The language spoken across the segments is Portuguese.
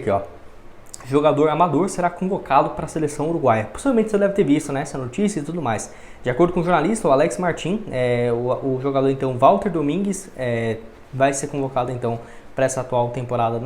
aqui, ó. Jogador amador será convocado para a seleção uruguaia. Possivelmente você deve ter visto, né, essa notícia e tudo mais. De acordo com o jornalista, o Alex Martin, o jogador então Walter Domingues vai ser convocado então para essa atual temporada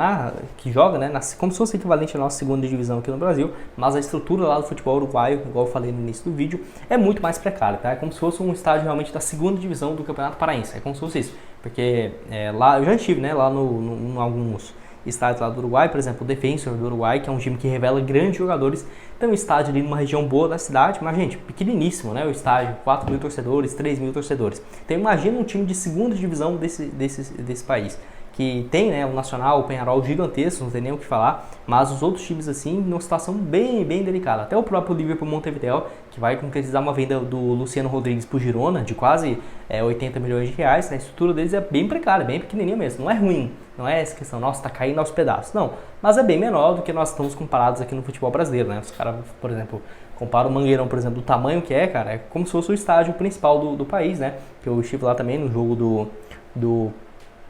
que joga, né, como se fosse equivalente à nossa segunda divisão aqui no Brasil, mas a estrutura lá do futebol uruguaio, igual eu falei no início do vídeo, é muito mais precária, tá? É como se fosse um estádio realmente da segunda divisão do Campeonato Paraense, é como se fosse isso, porque lá eu já estive, né, lá em alguns estádios lá do Uruguai, por exemplo, o Defensor do Uruguai, que é um time que revela grandes jogadores, tem um estádio ali numa região boa da cidade, mas gente, pequeniníssimo, né, o estádio, 4 mil torcedores, 3 mil torcedores, então imagina um time de segunda divisão desse país, que tem, né, o Nacional, o Peñarol gigantesco, não tem nem o que falar, mas os outros times assim, numa situação bem delicada. Até o próprio Liverpool Montevideo, que vai concretizar uma venda do Luciano Rodrigues pro Girona, de quase 80 milhões de reais, a estrutura deles é bem precária, bem pequenininha mesmo, não é ruim, não é essa questão, nossa, tá caindo aos pedaços, não, mas é bem menor do que nós estamos comparados aqui no futebol brasileiro, né, os caras, por exemplo, compara o Mangueirão, por exemplo, do tamanho que é, cara, é como se fosse o estádio principal do país, né, que eu estive lá também no jogo do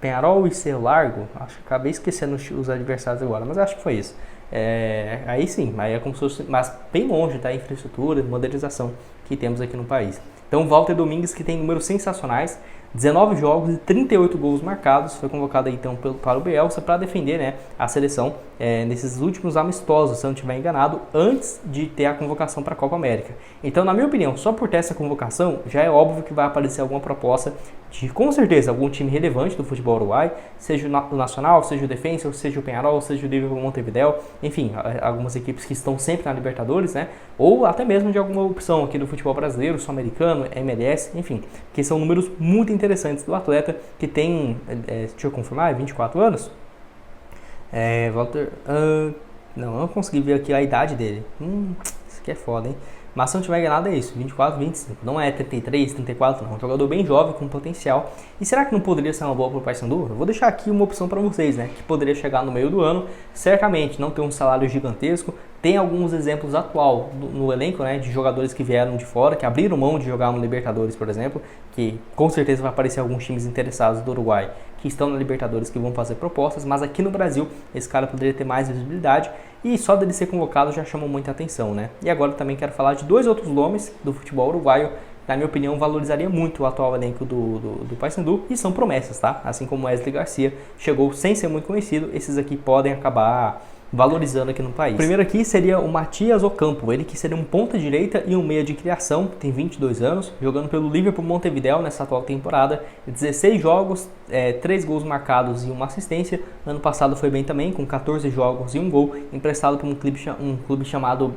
Peñarol e Cerro Largo, acho que acabei esquecendo os adversários agora, mas acho que foi isso. Aí sim, aí é como se fosse, mas bem longe da infraestrutura e modernização que temos aqui no país. Então, Walter Domingues, que tem números sensacionais, 19 jogos e 38 gols marcados, foi convocado aí, então para o Bielsa para defender, né, a seleção nesses últimos amistosos, se eu não estiver enganado, antes de ter a convocação para a Copa América. Então, na minha opinião, só por ter essa convocação, já é óbvio que vai aparecer alguma proposta de, com certeza, algum time relevante do futebol uruguai, seja o Nacional, seja o Defensor, seja o Peñarol, seja o Liverpool Montevideo, enfim, algumas equipes que estão sempre na Libertadores, né, ou até mesmo de alguma opção aqui do futebol brasileiro, sul-americano, MLS, enfim, que são números muito interessantes do atleta, que tem, deixa eu confirmar, 24 anos? Walter, não, eu não consegui ver aqui a idade dele, isso aqui é foda, hein? Mas se não tiver enganado é isso, 24, 25, não é 33, 34 não, um jogador bem jovem, com potencial. E será que não poderia ser uma boa para o Paysandu? Eu vou deixar aqui uma opção para vocês, né, que poderia chegar no meio do ano, certamente não ter um salário gigantesco, tem alguns exemplos atual no elenco, né, de jogadores que vieram de fora, que abriram mão de jogar no Libertadores, por exemplo, que com certeza vai aparecer alguns times interessados do Uruguai, que estão na Libertadores, que vão fazer propostas, mas aqui no Brasil esse cara poderia ter mais visibilidade e só dele ser convocado já chamou muita atenção, né? E agora também quero falar de dois outros nomes do futebol uruguaio, que na minha opinião valorizaria muito o atual elenco do Paysandu e são promessas, tá? Assim como Wesley Garcia chegou sem ser muito conhecido, esses aqui podem acabar valorizando aqui no país. O primeiro aqui seria o Matias Ocampo, ele que seria um ponta direita e um meia de criação, tem 22 anos, jogando pelo Liverpool Montevideo nessa atual temporada, 16 jogos, 3 gols marcados e uma assistência. Ano passado foi bem também, com 14 jogos e um gol, emprestado por um clube chamado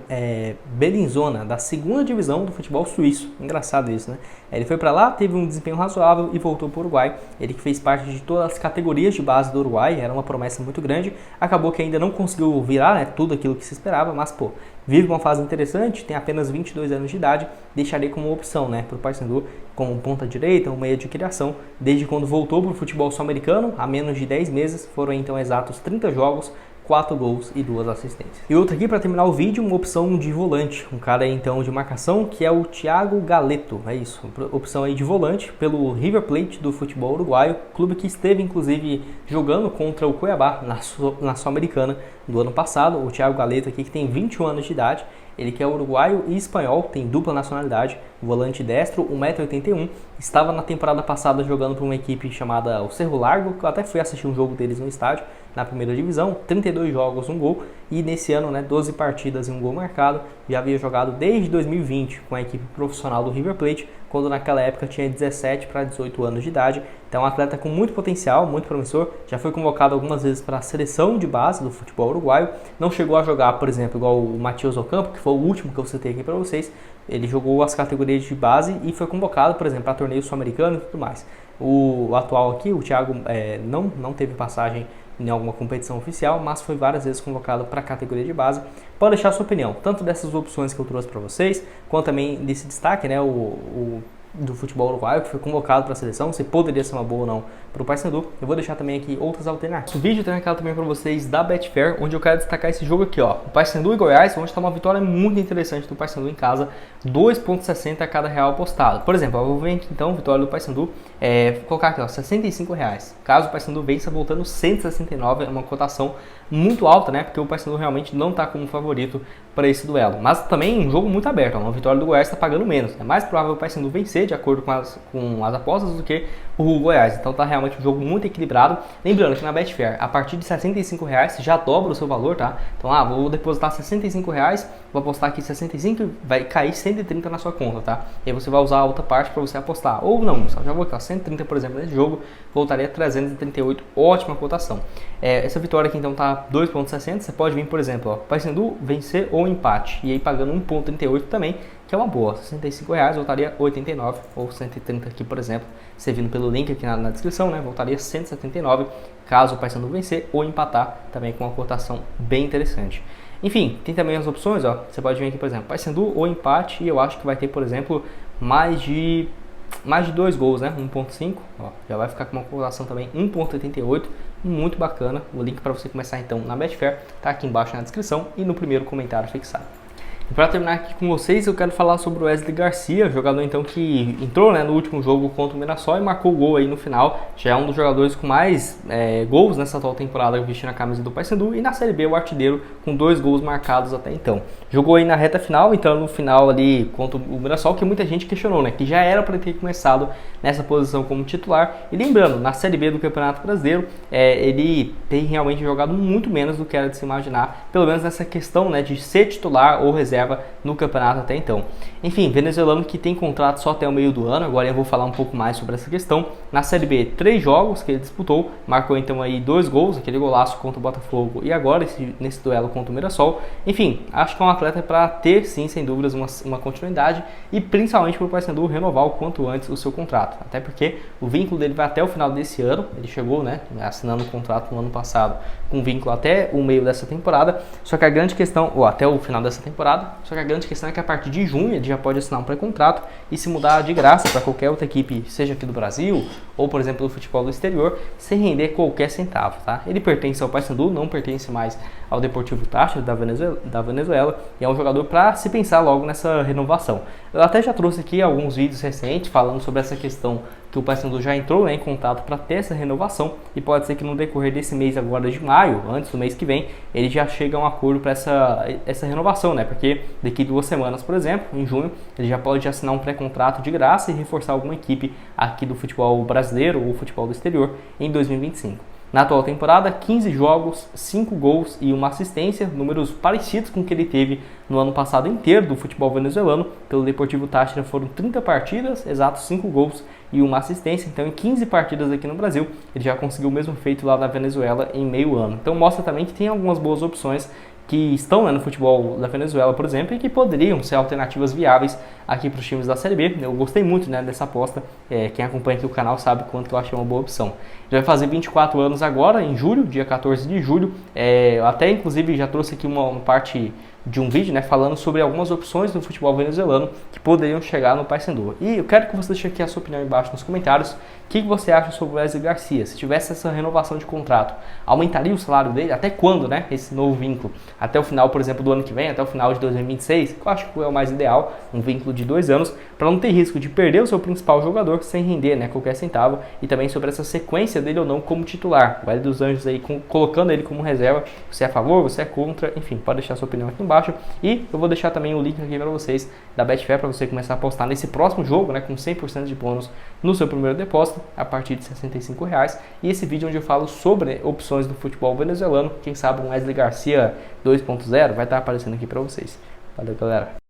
Bellinzona, da segunda divisão do futebol suíço. Engraçado isso, né? Ele foi para lá, teve um desempenho razoável e voltou para o Uruguai. Ele que fez parte de todas as categorias de base do Uruguai, era uma promessa muito grande, acabou que ainda não conseguiu virar, né, tudo aquilo que se esperava, mas pô, vive uma fase interessante, tem apenas 22 anos de idade, deixaria como opção, né, para o Paysandu como ponta direita, um meia de criação, desde quando voltou para o futebol sul-americano, há menos de 10 meses, foram então exatos 30 jogos, 4 gols e 2 assistências. E outra aqui para terminar o vídeo, uma opção de volante, um cara aí, então de marcação, que é o Thiago Galeto, é isso, opção aí de volante pelo River Plate do futebol uruguaio, clube que esteve inclusive jogando contra o Cuiabá na Sul-Americana do ano passado. O Thiago Galeto aqui que tem 21 anos de idade, ele que é uruguaio e espanhol, tem dupla nacionalidade, volante destro, 1,81m, estava na temporada passada jogando para uma equipe chamada o Cerro Largo, que eu até fui assistir um jogo deles no estádio, na primeira divisão, 32 jogos, um gol, e nesse ano, né, 12 partidas e um gol marcado, já havia jogado desde 2020 com a equipe profissional do River Plate, quando naquela época tinha 17 para 18 anos de idade, então um atleta com muito potencial, muito promissor, já foi convocado algumas vezes para a seleção de base do futebol uruguaio, não chegou a jogar, por exemplo, igual o Matias Ocampo, que foi o último que eu citei aqui para vocês, ele jogou as categorias de base e foi convocado, por exemplo, para torneios sul-americanos e tudo mais. O atual aqui, o Thiago, não teve passagem em alguma competição oficial, mas foi várias vezes convocado para a categoria de base. Pode deixar a sua opinião, tanto dessas opções que eu trouxe para vocês, quanto também desse destaque, né, do futebol uruguaio, que foi convocado para a seleção, se poderia ser uma boa ou não para o Paysandu. Eu vou deixar também aqui outras alternativas. O vídeo tem aquela também para vocês da Betfair, onde eu quero destacar esse jogo aqui, ó, o Paysandu e Goiás, onde está uma vitória muito interessante do Paysandu em casa, 2,60 a cada real apostado. Por exemplo, eu vou ver aqui então, vitória do Paysandu, vou colocar aqui, ó, R$65. Caso o Paysandu vença, voltando 169, é uma cotação muito alta, né? Porque o Paysandu realmente não está como favorito para esse duelo. Mas também um jogo muito aberto, uma vitória do Goiás está pagando menos. É mais provável o Paysandu vencer, de acordo com as apostas, do que o Goiás. Então tá realmente um jogo muito equilibrado. Lembrando que na Betfair, a partir de R$ 65 já dobra o seu valor, tá? Então, vou depositar R$ 65, vou apostar aqui 65, vai cair 130 na sua conta, tá? E aí você vai usar a outra parte para você apostar. Ou não, já vou aqui, 130, por exemplo, nesse jogo, voltaria a 338, ótima cotação. Essa vitória aqui então tá 2,60, você pode vir, por exemplo, Paysandu vencer ou empate, e aí pagando 1,38 também, que é uma boa, R$ 65, voltaria 89 ou 130 aqui, por exemplo, você vindo pelo link aqui na descrição, né, voltaria 179, caso o Paysandu vencer ou empatar, também com uma cotação bem interessante. Enfim, tem também as opções, você pode vir aqui, por exemplo, Paysandu ou empate, e eu acho que vai ter, por exemplo, mais de 2 gols, né, 1.5, já vai ficar com uma cotação também 1.88, muito bacana. O link para você começar então na Betfair tá aqui embaixo na descrição e no primeiro comentário fixado. E para terminar aqui com vocês, eu quero falar sobre o Wesley Garcia, jogador então que entrou, né, no último jogo contra o Mirassol e marcou o gol aí no final. Já é um dos jogadores com mais gols nessa atual temporada vestindo a camisa do Paysandu, e na Série B o artilheiro com 2 gols marcados até então. Jogou aí na reta final, então no final ali contra o Mirassol, que muita gente questionou, né, que já era para ter começado nessa posição como titular. E lembrando, na Série B do Campeonato Brasileiro, ele tem realmente jogado muito menos do que era de se imaginar, pelo menos nessa questão, né, de ser titular ou reserva no campeonato até então. Enfim, venezuelano que tem contrato só até o meio do ano. Agora eu vou falar um pouco mais sobre essa questão. Na Série B, 3 jogos que ele disputou, marcou então aí 2 gols, aquele golaço contra o Botafogo e agora nesse duelo contra o Mirassol. Enfim, acho que é um atleta para ter sim, sem dúvidas, uma continuidade, e principalmente para o Paysandu renovar o quanto antes o seu contrato, até porque o vínculo dele vai até o final desse ano. Ele chegou, né, assinando o contrato no ano passado com vínculo até o meio dessa temporada, só que a grande questão, ou até o final dessa temporada, só que a grande questão é que a partir de junho ele já pode assinar um pré-contrato e se mudar de graça para qualquer outra equipe, seja aqui do Brasil ou, por exemplo, do futebol do exterior, sem render qualquer centavo, tá? Ele pertence ao Paysandu, não pertence mais ao Deportivo Táchira da Venezuela, e é um jogador para se pensar logo nessa renovação. Eu até já trouxe aqui alguns vídeos recentes falando sobre essa questão que o Paysandu já entrou, né, em contato para ter essa renovação, e pode ser que no decorrer desse mês agora de maio, antes do mês que vem, ele já chega a um acordo para essa renovação, né, porque daqui 2 semanas, por exemplo, em junho, ele já pode assinar um pré-contrato de graça e reforçar alguma equipe aqui do futebol brasileiro ou futebol do exterior em 2025. Na atual temporada, 15 jogos, 5 gols e 1 assistência, números parecidos com o que ele teve no ano passado inteiro do futebol venezuelano. Pelo Deportivo Táchira foram 30 partidas, exatos 5 gols e 1 assistência. Então, em 15 partidas aqui no Brasil, ele já conseguiu o mesmo feito lá na Venezuela em meio ano. Então, mostra também que tem algumas boas opções que estão, né, no futebol da Venezuela, por exemplo, e que poderiam ser alternativas viáveis aqui para os times da Série B. Eu gostei muito, né, dessa aposta. Quem acompanha aqui o canal sabe quanto que eu achei uma boa opção. Ele vai fazer 24 anos agora, em julho, dia 14 de julho. Eu até, inclusive, já trouxe aqui uma parte de um vídeo, né, falando sobre algumas opções do futebol venezuelano que poderiam chegar no Paysandu. E eu quero que você deixe aqui a sua opinião embaixo nos comentários. O que você acha sobre o Wesley Garcia? Se tivesse essa renovação de contrato, aumentaria o salário dele? Até quando, né, esse novo vínculo? Até o final, por exemplo, do ano que vem, até o final de 2026, que eu acho que é o mais ideal, um vínculo de 2 anos, para não ter risco de perder o seu principal jogador sem render, né, qualquer centavo, e também sobre essa sequência dele ou não como titular. O Hélio dos Anjos aí colocando ele como reserva. Você é a favor, você é contra? Enfim, pode deixar sua opinião aqui embaixo. E eu vou deixar também o link aqui para vocês da Betfair para você começar a apostar nesse próximo jogo, né, com 100% de bônus no seu primeiro depósito a partir de R$ 65. E esse vídeo onde eu falo sobre opções do futebol venezuelano, quem sabe um Wesley Garcia 2.0 vai estar aparecendo aqui para vocês. Valeu, galera!